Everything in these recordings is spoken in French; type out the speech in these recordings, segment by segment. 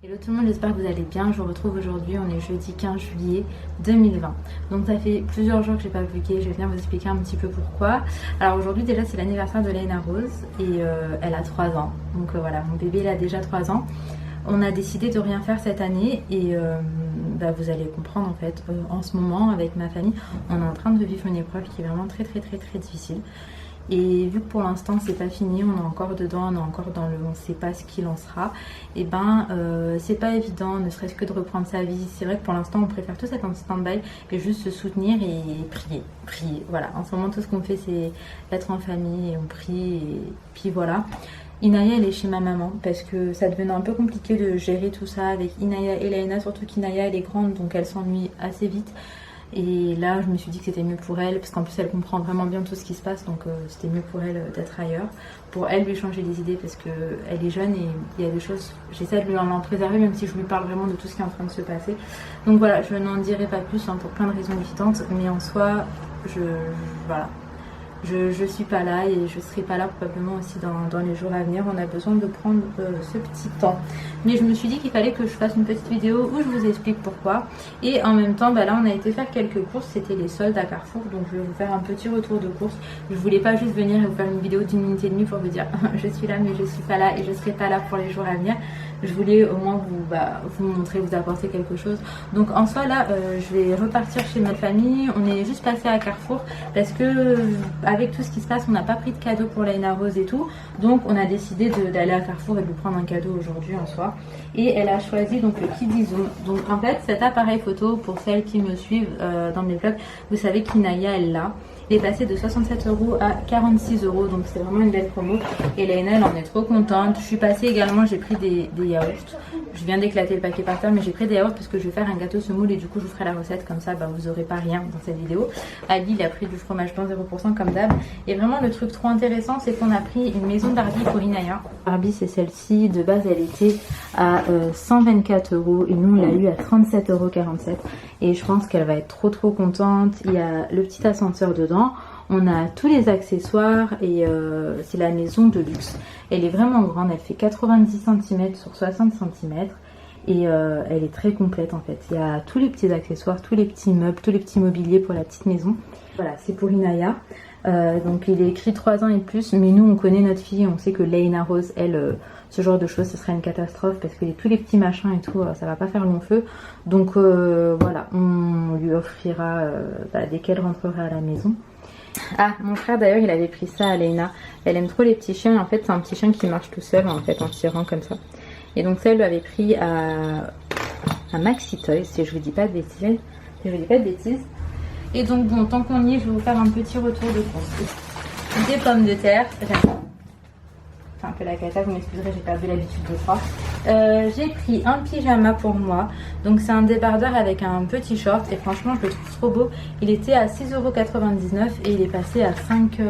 Hello tout le monde, j'espère que vous allez bien. Je vous retrouve aujourd'hui, on est jeudi 15 juillet 2020. Donc ça fait plusieurs jours que j'ai pas vlogué, je vais venir vous expliquer un petit peu pourquoi. Alors aujourd'hui déjà c'est l'anniversaire de Léna Rose et elle a 3 ans. Donc voilà, mon bébé il a déjà 3 ans. On a décidé de rien faire cette année et vous allez comprendre en fait. En ce moment avec ma famille, on est en train de vivre une épreuve qui est vraiment très difficile. Et vu que pour l'instant c'est pas fini, on est encore dedans, on est encore dans le on sait pas ce qu'il en sera, et c'est pas évident, ne serait-ce que de reprendre sa vie. C'est vrai que pour l'instant on préfère tous être en stand-by et juste se soutenir et prier. Voilà, en ce moment tout ce qu'on fait c'est être en famille et on prie et puis voilà. Inaya elle est chez ma maman parce que ça devenait un peu compliqué de gérer tout ça avec Inaya et Léna, surtout qu'Inaya elle est grande donc elle s'ennuie assez vite. Et là, je me suis dit que c'était mieux pour elle, parce qu'en plus, elle comprend vraiment bien tout ce qui se passe, donc c'était mieux pour elle d'être ailleurs. Pour elle, lui changer les idées, parce qu'elle est jeune et il y a des choses, j'essaie de lui en préserver, même si je lui parle vraiment de tout ce qui est en train de se passer. Donc voilà, je n'en dirai pas plus pour plein de raisons évidentes, mais en soi, voilà. Je suis pas là et je serai pas là probablement aussi dans les jours à venir. On a besoin de prendre ce petit temps. Mais je me suis dit qu'il fallait que je fasse une petite vidéo où je vous explique pourquoi. Et en même temps, là on a été faire quelques courses. C'était les soldes à Carrefour. Donc je vais vous faire un petit retour de course. Je voulais pas juste venir et vous faire une vidéo d'une minute et demie pour vous dire je suis là mais je suis pas là et je serai pas là pour les jours à venir. Je voulais au moins vous montrer, vous apporter quelque chose. Donc en soi là, je vais repartir chez ma famille. On est juste passé à Carrefour parce que avec tout ce qui se passe, on n'a pas pris de cadeau pour Léna Rose et tout. Donc on a décidé d'aller à Carrefour et de lui prendre un cadeau aujourd'hui en soi. Et elle a choisi donc le Kiddy Zoom. Donc en fait cet appareil photo, pour celles qui me suivent dans mes vlogs, vous savez qu'Inaya elle l'a. Il est passé de 67 € à 46 €, donc c'est vraiment une belle promo. Et Léna elle en est trop contente. Je suis passée également, j'ai pris des yaourts. Je viens d'éclater le paquet par terre, mais j'ai pris des yaourts parce que je vais faire un gâteau semoule et du coup je vous ferai la recette, comme ça vous aurez pas rien dans cette vidéo. Ali il a pris du fromage blanc 0% comme d'hab. Et vraiment le truc trop intéressant c'est qu'on a pris une maison Barbie pour Inaya. Barbie c'est celle-ci, de base elle était à 124 € et nous on l'a eu à 37,47 €. Et je pense qu'elle va être trop contente. Il y a le petit ascenseur dedans. On a tous les accessoires et c'est la maison de luxe. Elle est vraiment grande, elle fait 90 cm sur 60 cm et elle est très complète en fait. Il y a tous les petits accessoires, tous les petits meubles, tous les petits mobiliers pour la petite maison. Voilà, c'est pour Inaya. Donc il est écrit 3 ans et plus, mais nous on connaît notre fille, on sait que Léna Rose, elle, ce genre de choses, ce serait une catastrophe parce que tous les petits machins et tout, ça va pas faire long feu. Donc voilà, on lui offrira dès qu'elle rentrera à la maison. Ah, mon frère d'ailleurs il avait pris ça à Léna. Elle aime trop les petits chiens. En fait c'est un petit chien qui marche tout seul en fait en tirant comme ça. Et donc ça elle lui avait pris à Maxi Toys si je vous dis pas de bêtises. Et donc bon, tant qu'on y est, je vais vous faire un petit retour de course. Des pommes de terre. C'est un peu la cata, vous m'excuserez, j'ai perdu l'habitude de croire. J'ai pris un pyjama pour moi. Donc c'est un débardeur avec un petit short. Et franchement je le trouve trop beau. Il était à 6,99 € et il est passé à 5...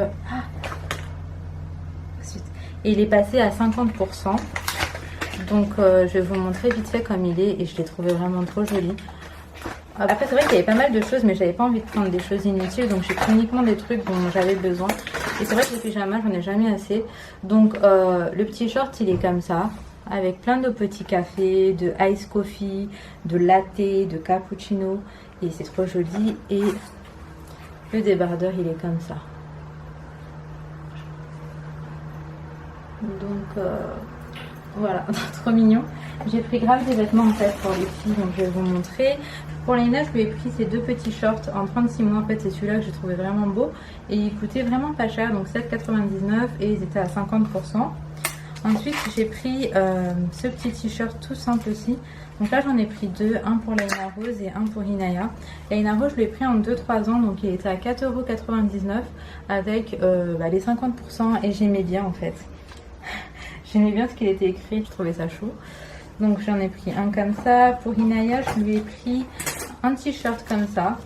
Et il est passé à 50%. Donc je vais vous montrer vite fait comme il est. Et je l'ai trouvé vraiment trop joli. Après c'est vrai qu'il y avait pas mal de choses mais j'avais pas envie de prendre des choses inutiles. Donc j'ai pris uniquement des trucs dont j'avais besoin. Et c'est vrai que les pyjamas j'en ai jamais assez. Donc le petit short il est comme ça. Avec plein de petits cafés, de ice coffee, de latte, de cappuccino. Et c'est trop joli. Et le débardeur il est comme ça. Donc voilà, trop mignon. J'ai pris grave des vêtements en fait pour les filles, donc je vais vous montrer. Pour Léna, je lui ai pris ces deux petits shorts en 36 mois. En fait, c'est celui-là que j'ai trouvé vraiment beau. Et il coûtait vraiment pas cher, donc 7,99 € et ils étaient à 50%. Ensuite, j'ai pris ce petit t-shirt tout simple aussi. Donc là, j'en ai pris deux, un pour Léna Rose et un pour Inaya. Léna Rose, je l'ai pris en 2-3 ans, donc il était à 4,99 € avec les 50% et j'aimais bien en fait. J'aimais bien ce qu'il était écrit, je trouvais ça chaud. Donc j'en ai pris un comme ça. Pour Inaya, je lui ai pris un t-shirt comme ça.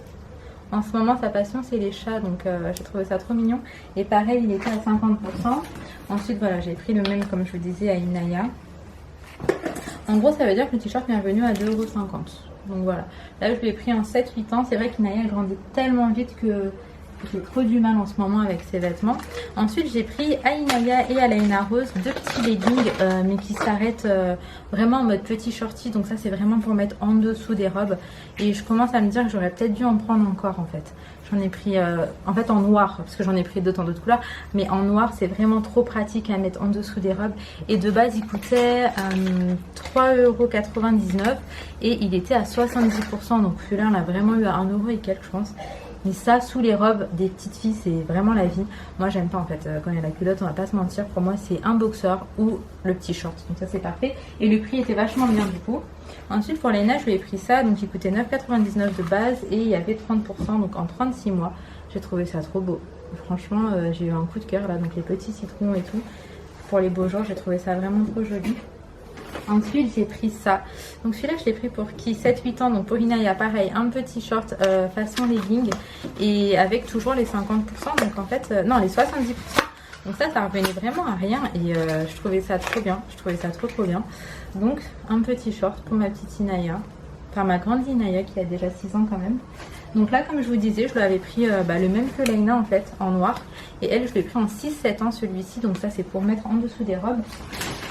En ce moment, sa passion, c'est les chats. Donc j'ai trouvé ça trop mignon. Et pareil, il était à 50%. Ensuite, voilà, j'ai pris le même, comme je vous disais, à Inaya. En gros, ça veut dire que le t-shirt est revenu à 2,50 €. Donc voilà. Là, je lui ai pris en 7-8 ans. C'est vrai qu'Inaya, elle grandit tellement vite que j'ai trop du mal en ce moment avec ces vêtements. Ensuite j'ai pris à Inaya et à la Lena Rose deux petits leggings mais qui s'arrêtent vraiment en mode petit shorty. Donc ça c'est vraiment pour mettre en dessous des robes. Et je commence à me dire que j'aurais peut-être dû en prendre encore en fait. J'en ai pris en fait en noir parce que j'en ai pris d'autres en d'autres couleurs. Mais en noir c'est vraiment trop pratique à mettre en dessous des robes. Et de base il coûtait 3,99 € et il était à 70%. Donc celui-là on l'a vraiment eu à 1 € et quelques je pense. Mais ça, sous les robes des petites filles, c'est vraiment la vie. Moi, j'aime pas en fait. Quand il y a la culotte, on va pas se mentir. Pour moi, c'est un boxeur ou le petit short. Donc ça, c'est parfait. Et le prix était vachement bien du coup. Ensuite, pour Lena, je lui ai pris ça. Donc il coûtait 9,99 € de base. Et il y avait 30%. Donc en 36 mois. J'ai trouvé ça trop beau. Franchement, j'ai eu un coup de cœur là. Donc les petits citrons et tout. Pour les beaux jours, j'ai trouvé ça vraiment trop joli. Ensuite j'ai pris ça, donc celui-là je l'ai pris pour qui 7-8 ans, donc pour Inaya pareil, un petit short façon legging et avec toujours les 50%, donc en fait, non les 70%, donc ça revenait vraiment à rien et je trouvais ça trop bien, trop bien. Donc un petit short pour ma petite Inaya, enfin ma grande Inaya qui a déjà 6 ans quand même. Donc là comme je vous disais je l'avais pris le même que Lena en fait, en noir, et elle je l'ai pris en 6-7 ans celui-ci, donc ça c'est pour mettre en dessous des robes.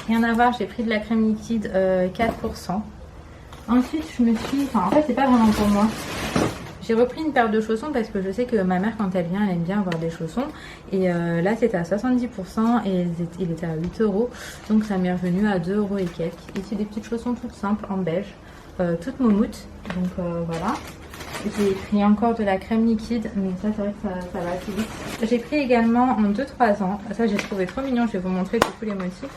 Rien à voir, j'ai pris de la crème liquide 4%. Ensuite je me suis, en fait c'est pas vraiment pour moi. J'ai repris une paire de chaussons parce que je sais que ma mère quand elle vient elle aime bien avoir des chaussons. Et là c'était à 70% et il était à 8 €. Donc ça m'est revenu à 2 € et quelques. Et c'est des petites chaussons toutes simples en beige, toutes moumoutes. Donc voilà. J'ai pris encore de la crème liquide, mais ça c'est vrai que ça va assez vite. J'ai pris également en 2-3 ans. Ça j'ai trouvé trop mignon, je vais vous montrer du coup les motifs.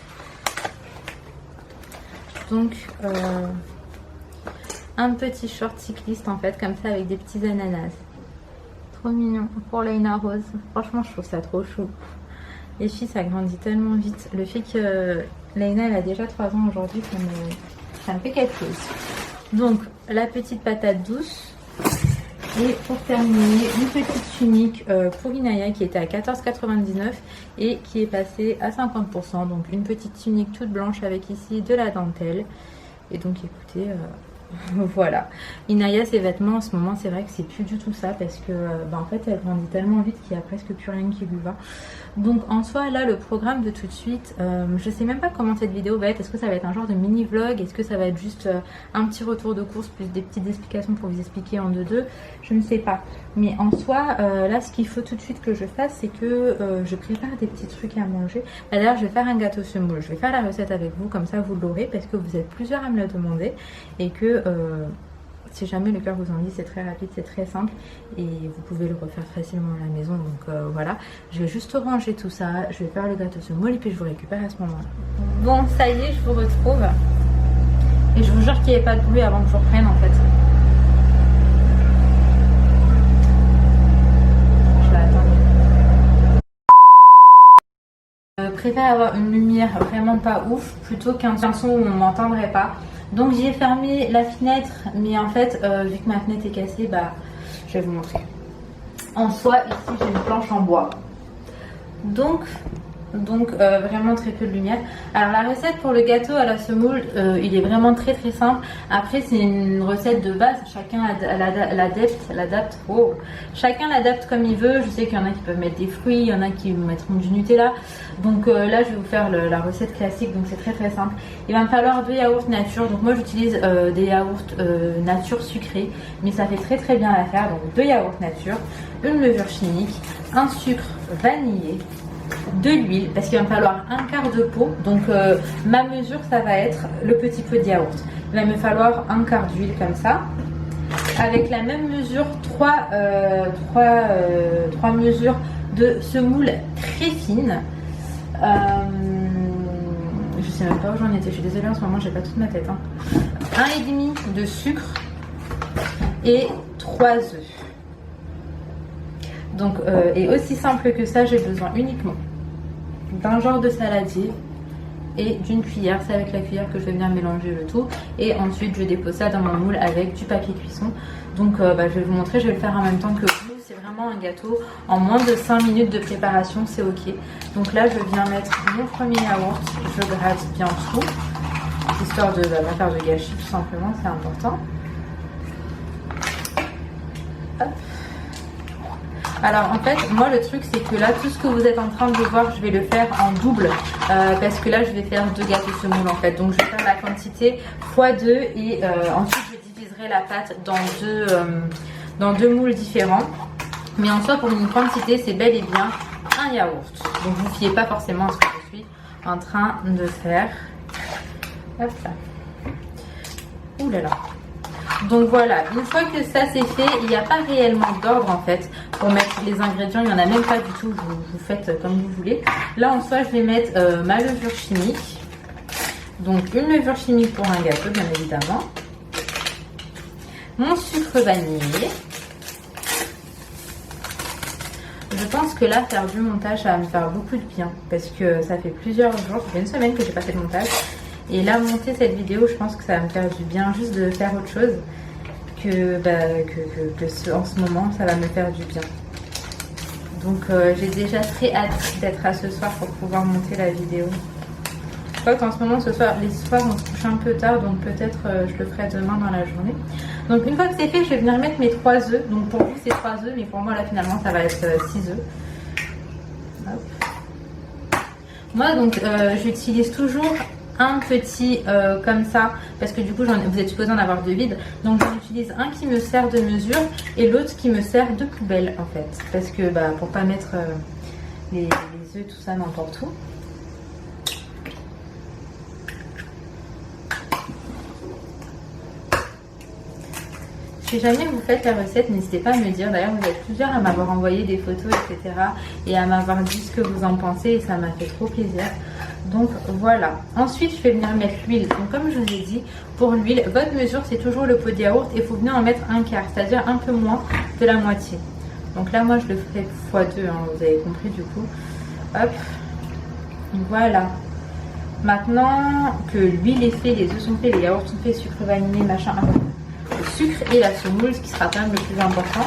Donc un petit short cycliste en fait, comme ça avec des petits ananas. Trop mignon pour Lena Rose. Franchement je trouve ça trop chou. Les filles ça grandit tellement vite. Le fait que Lena elle a déjà 3 ans aujourd'hui, ça me fait quelque chose. Donc la petite patate douce. Et pour terminer, une petite tunique pour Inaya qui était à 14,99 € et qui est passée à 50%. Donc une petite tunique toute blanche avec ici de la dentelle. Et donc écoutez, voilà. Inaya, ses vêtements en ce moment, c'est vrai que c'est plus du tout ça parce que en fait elle grandit tellement vite qu'il n'y a presque plus rien qui lui va. Donc en soi là le programme de tout de suite, je sais même pas comment cette vidéo va être. Est-ce que ça va être un genre de mini vlog, est-ce que ça va être juste un petit retour de course plus des petites explications pour vous expliquer en 2-2, je ne sais pas. Mais en soi là ce qu'il faut tout de suite que je fasse c'est que je prépare des petits trucs à manger. D'ailleurs je vais faire un gâteau semoule, je vais faire la recette avec vous comme ça vous l'aurez parce que vous êtes plusieurs à me le demander et que si jamais le cœur vous en dit, c'est très rapide, c'est très simple et vous pouvez le refaire facilement à la maison. Donc voilà, je vais juste ranger tout ça, je vais faire le gâteau semoule et puis je vous récupère à ce moment-là. Bon, ça y est, je vous retrouve et je vous jure qu'il n'y ait pas de bruit avant que je reprenne en fait. Je vais attendre. Préfère avoir une lumière vraiment pas ouf plutôt qu'un son où on m'entendrait pas. Donc j'ai fermé la fenêtre, mais en fait vu que ma fenêtre est cassée, je vais vous montrer. En soi ici j'ai une planche en bois, donc vraiment très peu de lumière. Alors la recette pour le gâteau à la semoule, il est vraiment très simple. Après c'est une recette de base, chacun l'adapte. Oh. Chacun l'adapte comme il veut. Je sais qu'il y en a qui peuvent mettre des fruits, il y en a qui mettront du Nutella. Donc là je vais vous faire la recette classique, donc c'est très simple. Il va me falloir 2 yaourts nature, donc moi j'utilise des yaourts nature sucrés, mais ça fait très bien à faire. Donc 2 yaourts nature, une levure chimique, un sucre vanillé, de l'huile parce qu'il va me falloir un quart de pot. Donc ma mesure ça va être le petit pot de yaourt. Il va me falloir un quart d'huile comme ça. Avec la même mesure, 3 mesures de semoule très fine. Je sais même pas où j'en étais, je suis désolée en ce moment j'ai pas toute ma tête. 1,5 de sucre et 3 œufs. Donc, et aussi simple que ça, j'ai besoin uniquement d'un genre de saladier et d'une cuillère. C'est avec la cuillère que je vais venir mélanger le tout. Et ensuite, je dépose ça dans mon moule avec du papier cuisson. Donc, je vais vous montrer, je vais le faire en même temps que vous. C'est vraiment un gâteau en moins de 5 minutes de préparation, c'est ok. Donc là, je viens mettre mon premier yaourt, je gratte bien tout, histoire de pas faire de gâchis tout simplement, c'est important. Hop. Alors en fait, moi le truc c'est que là, tout ce que vous êtes en train de voir, je vais le faire en double parce que là je vais faire 2 gâteaux semoule en fait. Donc je vais faire la quantité x2 et ensuite je diviserai la pâte dans deux moules différents. Mais en soi, pour une quantité, c'est bel et bien un yaourt. Donc vous ne fiez pas forcément à ce que je suis en train de faire. Hop là. Ouh là là. Donc voilà, une fois que ça c'est fait, il n'y a pas réellement d'ordre en fait pour mettre les ingrédients, il n'y en a même pas du tout, vous faites comme vous voulez. Là en soi je vais mettre ma levure chimique, donc une levure chimique pour un gâteau bien évidemment, mon sucre vanillé. Je pense que là faire du montage ça va me faire beaucoup de bien parce que ça fait plusieurs jours, ça fait une semaine que j'ai pas fait de montage. Et là, monter cette vidéo, je pense que ça va me faire du bien juste de faire autre chose en ce moment, ça va me faire du bien. Donc, j'ai déjà très hâte d'être à ce soir pour pouvoir monter la vidéo. Je crois qu'en ce moment, les soirs, on se couche un peu tard, donc peut-être je le ferai demain dans la journée. Donc, une fois que c'est fait, je vais venir mettre mes 3 œufs. Donc, pour vous, c'est 3 œufs, mais pour moi, là, finalement, ça va être 6 œufs. Hop. Moi, donc, j'utilise toujours un petit comme ça parce que du coup vous êtes supposé en avoir 2 vides, donc j'en utilise un qui me sert de mesure et l'autre qui me sert de poubelle en fait, parce que pour pas mettre les œufs tout ça n'importe où. Si jamais vous faites la recette, n'hésitez pas à me dire. D'ailleurs, vous êtes plusieurs à m'avoir envoyé des photos, etc. et à m'avoir dit ce que vous en pensez et ça m'a fait trop plaisir. Donc voilà. Ensuite, je vais venir mettre l'huile. Donc comme je vous ai dit, pour l'huile, votre mesure, c'est toujours le pot de yaourt et il faut venir en mettre un quart, c'est-à-dire un peu moins de la moitié. Donc là, moi, je le ferai x2, hein, vous avez compris du coup. Hop. Voilà. Maintenant que l'huile est faite, les œufs sont faits, les yaourts sont faits, sucre vanillé, machin, le sucre et la semoule, ce qui sera quand même le plus important.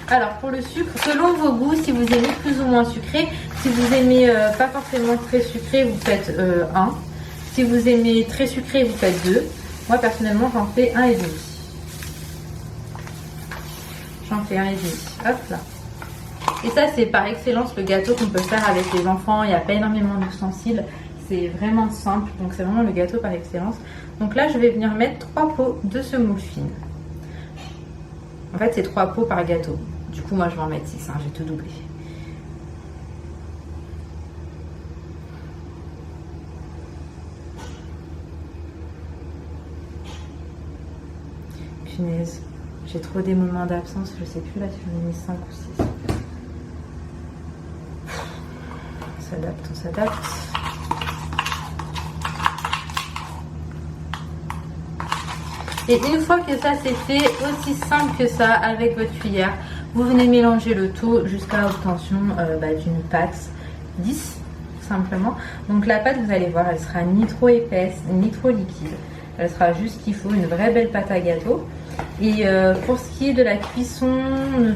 Alors pour le sucre, selon vos goûts, si vous aimez plus ou moins sucré, si vous aimez pas forcément très sucré, vous faites 1. Si vous aimez très sucré, vous faites 2. Moi personnellement, j'en fais 1,5. J'en fais 1,5. Hop là. Et ça, c'est par excellence le gâteau qu'on peut faire avec les enfants. Il n'y a pas énormément d'ustensiles. C'est vraiment simple. Donc c'est vraiment le gâteau par excellence. Donc là, je vais venir mettre 3 pots de semoule fine. En fait, c'est 3 pots par gâteau. Du coup, moi, je vais en mettre 6. Hein, j'ai tout doublé. Punaise. J'ai trop des moments d'absence. Je sais plus là si j'en ai mis 5 ou 6. On s'adapte, on s'adapte. Et une fois que ça c'est fait, aussi simple que ça, avec votre cuillère, vous venez mélanger le tout jusqu'à l'obtention d'une pâte lisse, simplement. Donc la pâte, vous allez voir, elle sera ni trop épaisse, ni trop liquide. Elle sera juste qu'il faut, une vraie belle pâte à gâteau. Et pour ce qui est de la cuisson,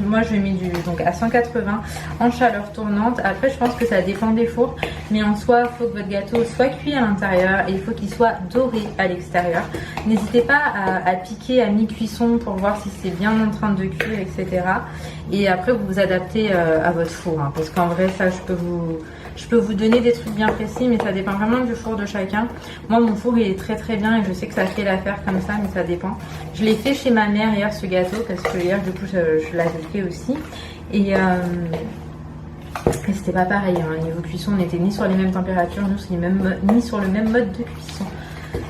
moi je mets donc à 180 en chaleur tournante. Après je pense que ça dépend des fours, mais en soi il faut que votre gâteau soit cuit à l'intérieur et il faut qu'il soit doré à l'extérieur. N'hésitez pas à piquer à mi-cuisson pour voir si c'est bien en train de cuire, etc. Et après vous vous adaptez à votre four, hein, parce qu'en vrai ça je peux vous donner des trucs bien précis, mais ça dépend vraiment du four de chacun. Moi, mon four, il est très très bien et je sais que ça fait l'affaire comme ça, mais ça dépend. Je l'ai fait chez ma mère hier, ce gâteau, parce que hier, du coup, je l'avais fait aussi. Et c'était pas pareil. Hein. Niveau cuisson, on n'était ni sur les mêmes températures, ni sur le même mode de cuisson.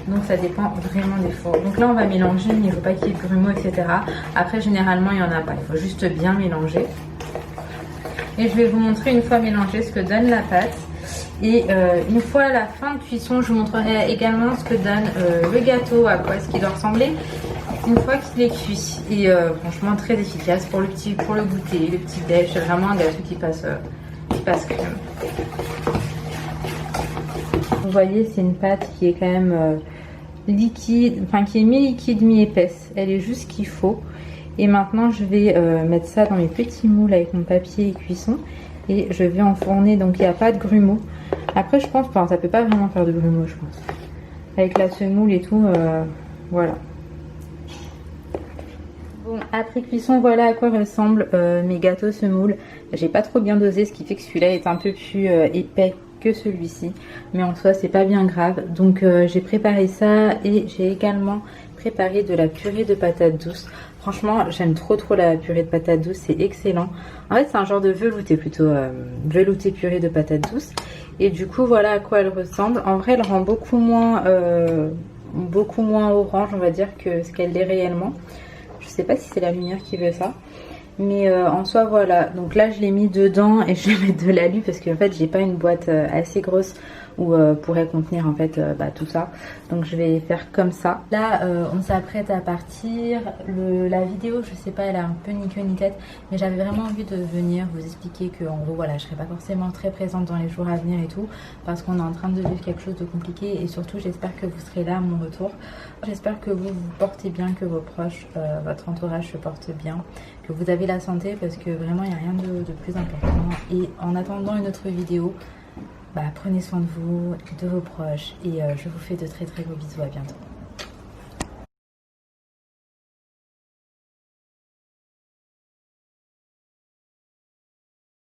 Donc ça dépend vraiment des fours. Donc là, on va mélanger, mais il ne faut pas qu'il y ait de grumeaux, etc. Après, généralement, il n'y en a pas. Il faut juste bien mélanger. Et je vais vous montrer une fois mélangé ce que donne la pâte. Et une fois à la fin de cuisson, je vous montrerai également ce que donne le gâteau, à quoi est-ce qu'il doit ressembler une fois qu'il est cuit. Et franchement très efficace pour le goûter, le petit déj. C'est vraiment un gâteau qui passe crème. Vous voyez, c'est une pâte qui est quand même liquide, enfin qui est mi-liquide, mi-épaisse. Elle est juste ce qu'il faut. Et maintenant, je vais mettre ça dans mes petits moules avec mon papier cuisson. Et je vais enfourner, donc il n'y a pas de grumeaux. Après, je pense, enfin, ça peut pas vraiment faire de grumeaux, je pense. Avec la semoule et tout, voilà. Bon, après cuisson, voilà à quoi ressemblent mes gâteaux semoule. J'ai pas trop bien dosé, ce qui fait que celui-là est un peu plus épais que celui-ci, mais en soi c'est pas bien grave. Donc j'ai préparé ça et j'ai également préparé de la purée de patates douces. Franchement j'aime trop la purée de patates douces, c'est excellent. En fait c'est un genre de velouté plutôt, velouté purée de patates douces. Et du coup voilà à quoi elle ressemble. En vrai elle rend beaucoup moins orange on va dire que ce qu'elle est réellement. Je sais pas si c'est la lumière qui veut ça. Mais en soi voilà, donc là je l'ai mis dedans et je vais mettre de l'alu parce qu'en fait j'ai pas une boîte assez grosse où pourrait contenir en fait tout ça. Donc je vais faire comme ça. Là on s'apprête à partir. La vidéo je sais pas, elle a un peu ni queue ni tête, mais j'avais vraiment envie de venir vous expliquer que en gros voilà je serai pas forcément très présente dans les jours à venir et tout, parce qu'on est en train de vivre quelque chose de compliqué et surtout j'espère que vous serez là à mon retour. J'espère que vous vous portez bien, que vos proches, votre entourage se porte bien, que vous avez la santé, parce que vraiment il n'y a rien de plus important. Et en attendant une autre vidéo, prenez soin de vous, de vos proches, et je vous fais de très gros bisous, à bientôt.